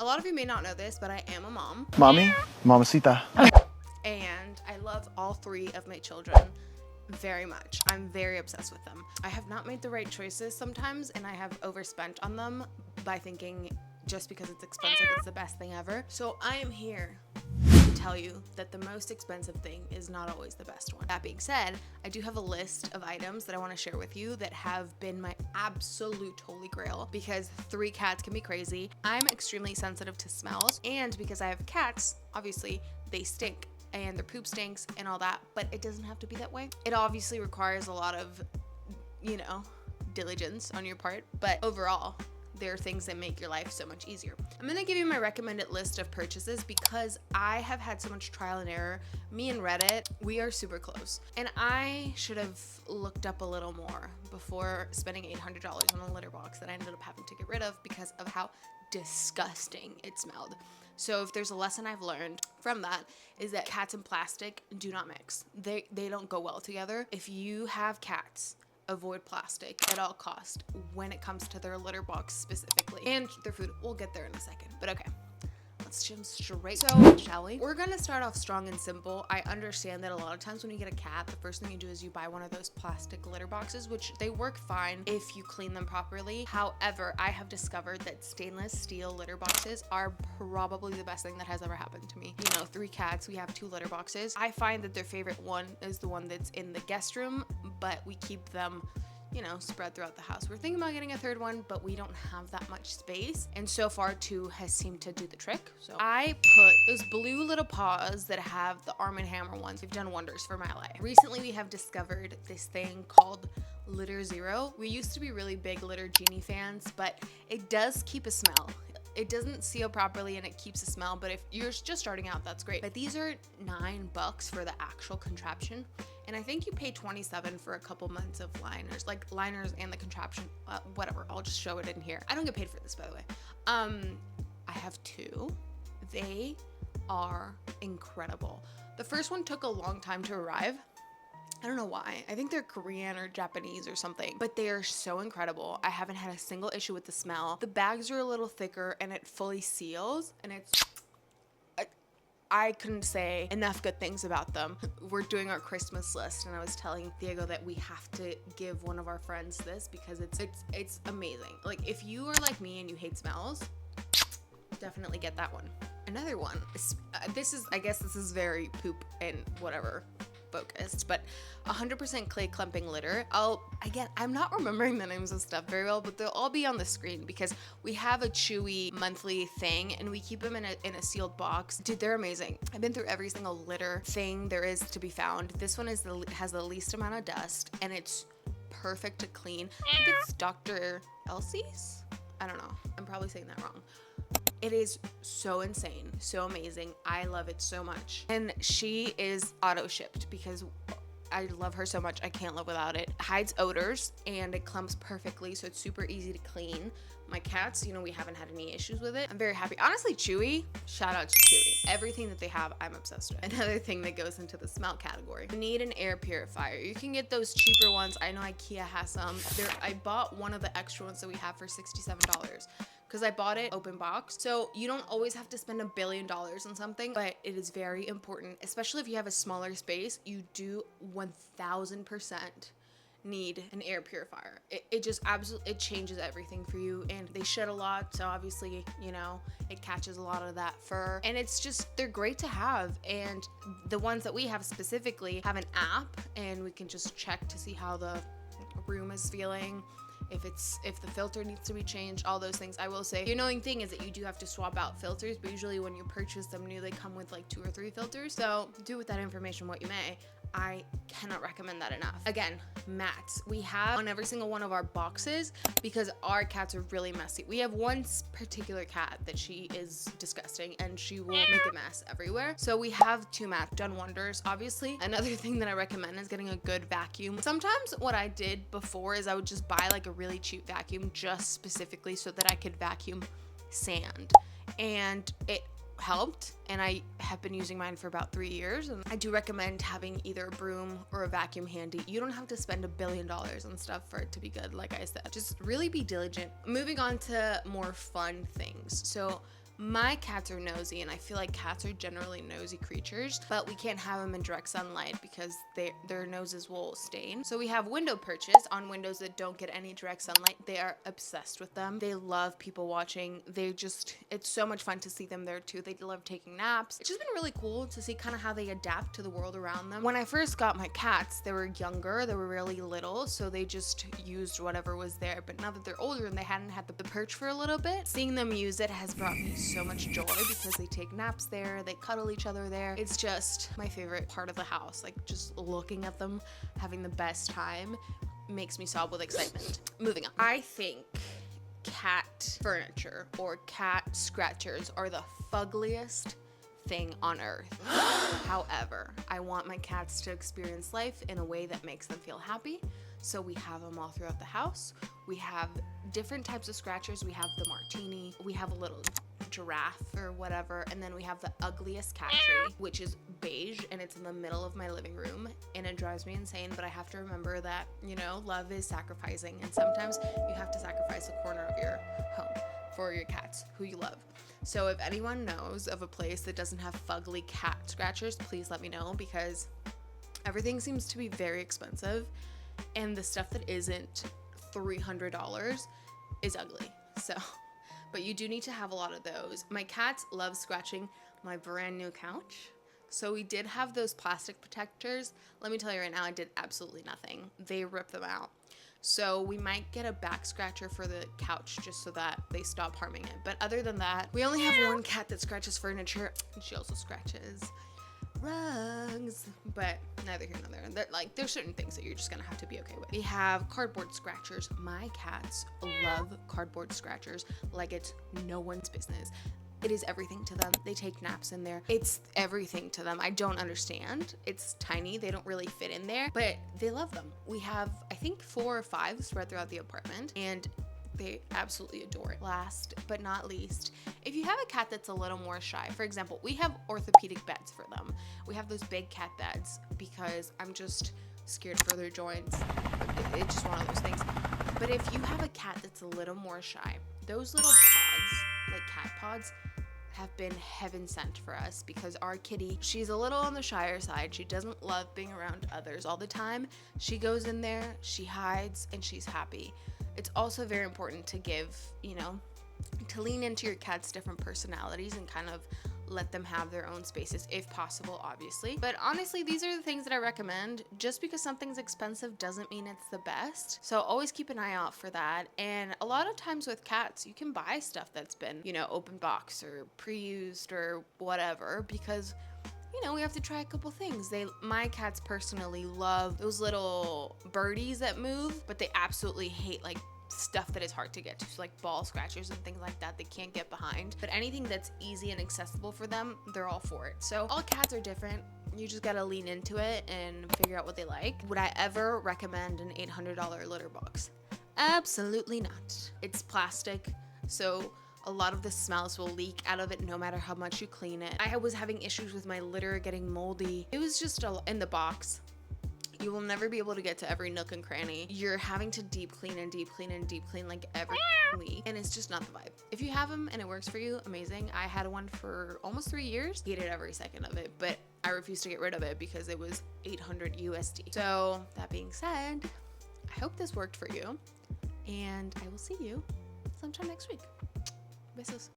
A lot of you may not know this, but I am a mom. Mommy, mamacita. And I love all three of my children very much. I'm very obsessed with them. I have not made the right choices sometimes, and I have overspent on them by thinking just because it's expensive, it's the best thing ever. So I am here to tell you that the most expensive thing is not always the best one. That being said, I do have a list of items that I want to share with you that have been my absolute holy grail, because 3 cats can be crazy. I'm extremely sensitive to smells, and because I have cats, obviously they stink and their poop stinks and all that, but it doesn't have to be that way. It obviously requires a lot of, diligence on your part, but overall, there are things that make your life so much easier. I'm gonna give you my recommended list of purchases because I have had so much trial and error. Me and Reddit, we are super close. And I should have looked up a little more before spending $800 on a litter box that I ended up having to get rid of because of how disgusting it smelled. So if there's a lesson I've learned from that, is that cats and plastic do not mix. They don't go well together. If you have cats, avoid plastic at all costs when it comes to their litter box specifically, and their food. We'll get there in a second, but okay. Let's jump straight. So, shall we? We're gonna start off strong and simple. I understand that a lot of times when you get a cat, the first thing you do is you buy one of those plastic litter boxes, which they work fine if you clean them properly. However, I have discovered that stainless steel litter boxes are probably the best thing that has ever happened to me. 3 cats, we have 2 litter boxes. I find that their favorite one is the one that's in the guest room, but we keep them spread throughout the house. We're thinking about getting a 3rd one, but we don't have that much space. And so far 2 has seemed to do the trick. So I put those blue little paws that have the Arm & Hammer ones. They've done wonders for my life. Recently, we have discovered this thing called Litter Zero. We used to be really big Litter Genie fans, but it does keep a smell. It doesn't seal properly and it keeps a smell, but if you're just starting out, that's great. But these are $9 for the actual contraption. And I think you pay $27 for a couple months of liners, like liners and the contraption, whatever. I'll just show it in here. I don't get paid for this, by the way. I have 2. They are incredible. The first one took a long time to arrive. I don't know why. I think they're Korean or Japanese or something, but they are so incredible. I haven't had a single issue with the smell. The bags are a little thicker and it fully seals, and I couldn't say enough good things about them. We're doing our Christmas list, and I was telling Diego that we have to give one of our friends this because it's amazing. Like, if you are like me and you hate smells, definitely get that one. Another one, I guess this is very poop and whatever focused, but 100% clay clumping litter. I'm not remembering the names of stuff very well, but they'll all be on the screen because we have a Chewy monthly thing and we keep them in a sealed box. Dude, they're amazing. I've been through every single litter thing there is to be found. This one has the least amount of dust and it's perfect to clean. I think it's Dr. Elsie's? I don't know. I'm probably saying that wrong. It is so insane, so amazing. I love it so much. And she is auto shipped because I love her so much. I can't live without it. It hides odors and it clumps perfectly, so it's super easy to clean. My cats, we haven't had any issues with it. I'm very happy. Honestly, Chewy, shout out to Chewy. Everything that they have, I'm obsessed with. Another thing that goes into the smell category. You need an air purifier. You can get those cheaper ones. I know IKEA has some. I bought one of the extra ones that we have for $67. Because I bought it open box. So you don't always have to spend $1 billion on something, but it is very important, especially if you have a smaller space, you do 1000% need an air purifier. It just absolutely, it changes everything for you, and they shed a lot, so obviously, it catches a lot of that fur, and they're great to have. And the ones that we have specifically have an app, and we can just check to see how the room is feeling, if the filter needs to be changed, all those things. I will say the annoying thing is that you do have to swap out filters, but usually when you purchase them new, they come with like 2 or 3 filters. So do with that information what you may. I cannot recommend that enough. Again, mats. We have on every single one of our boxes because our cats are really messy. We have one particular cat that she is disgusting and she will make a mess everywhere. So we have 2 mats, done wonders, obviously. Another thing that I recommend is getting a good vacuum. Sometimes what I did before is I would just buy like a really cheap vacuum just specifically so that I could vacuum sand. And it helped, and I have been using mine for about 3 years, and I do recommend having either a broom or a vacuum handy. You don't have to spend $1 billion on stuff for it to be good, like I said. Just really be diligent. Moving on to more fun things. So My cats are nosy, and I feel like cats are generally nosy creatures, but we can't have them in direct sunlight because their noses will stain. So we have window perches on windows that don't get any direct sunlight. They are obsessed with them. They love people watching. It's so much fun to see them there too. They love taking naps. It's just been really cool to see kind of how they adapt to the world around them. When I first got my cats, they were younger, they were really little, so they just used whatever was there. But now that they're older and they hadn't had the perch for a little bit, seeing them use it has brought me so much joy because they take naps there, they cuddle each other there. It's just my favorite part of the house. Like, just looking at them having the best time makes me sob with excitement. Moving on. I think cat furniture or cat scratchers are the fuggliest thing on earth. However, I want my cats to experience life in a way that makes them feel happy. So we have them all throughout the house. We have different types of scratchers. We have the martini. We have a little giraffe or whatever. And then we have the ugliest cat tree, which is beige, and it's in the middle of my living room. And it drives me insane, but I have to remember that, love is sacrificing. And sometimes you have to sacrifice a corner of your home for your cats who you love. So if anyone knows of a place that doesn't have fugly cat scratchers, please let me know, because everything seems to be very expensive, and the stuff that isn't $300 is ugly. So, but you do need to have a lot of those. My cats love scratching my brand new couch. So we did have those plastic protectors. Let me tell you right now, I did absolutely nothing. They ripped them out. So we might get a back scratcher for the couch just so that they stop harming it. But other than that, we only have one cat that scratches furniture, and she also scratches rugs, but neither here nor there. There's certain things that you're just gonna have to be okay with. We have cardboard scratchers. My cats love cardboard scratchers like it's no one's business. It is everything to them. They take naps in there. It's everything to them. I don't understand. It's tiny. They don't really fit in there, but they love them. We have, I think, 4 or 5 spread throughout the apartment, and they absolutely adore it. Last but not least, if you have a cat that's a little more shy, for example, we have orthopedic beds for them. We have those big cat beds because I'm just scared for their joints. It's just one of those things. But if you have a cat that's a little more shy, those little pods, like cat pods, have been heaven sent for us, because our kitty, she's a little on the shyer side. She doesn't love being around others all the time. She goes in there, she hides, and she's happy. It's also very important to give, to lean into your cat's different personalities and kind of let them have their own spaces if possible, obviously. But honestly, these are the things that I recommend. Just because something's expensive doesn't mean it's the best. So always keep an eye out for that. And a lot of times with cats, you can buy stuff that's been, open box or pre-used or whatever, because we have to try a couple things. My cats personally love those little birdies that move, but they absolutely hate stuff that is hard to get to, so like ball scratchers and things like that they can't get behind. But anything that's easy and accessible for them, they're all for it. So all cats are different. You just gotta lean into it and figure out what they like. Would I ever recommend an $800 litter box? Absolutely not. It's plastic, so a lot of the smells will leak out of it no matter how much you clean it. I was having issues with my litter getting moldy. It was just in the box. You will never be able to get to every nook and cranny. You're having to deep clean and deep clean and deep clean like every week, and it's just not the vibe. If you have them and it works for you, amazing. I had one for almost 3 years. Hated every second of it, but I refused to get rid of it because it was 800 USD. So that being said, I hope this worked for you, and I will see you sometime next week. Besos.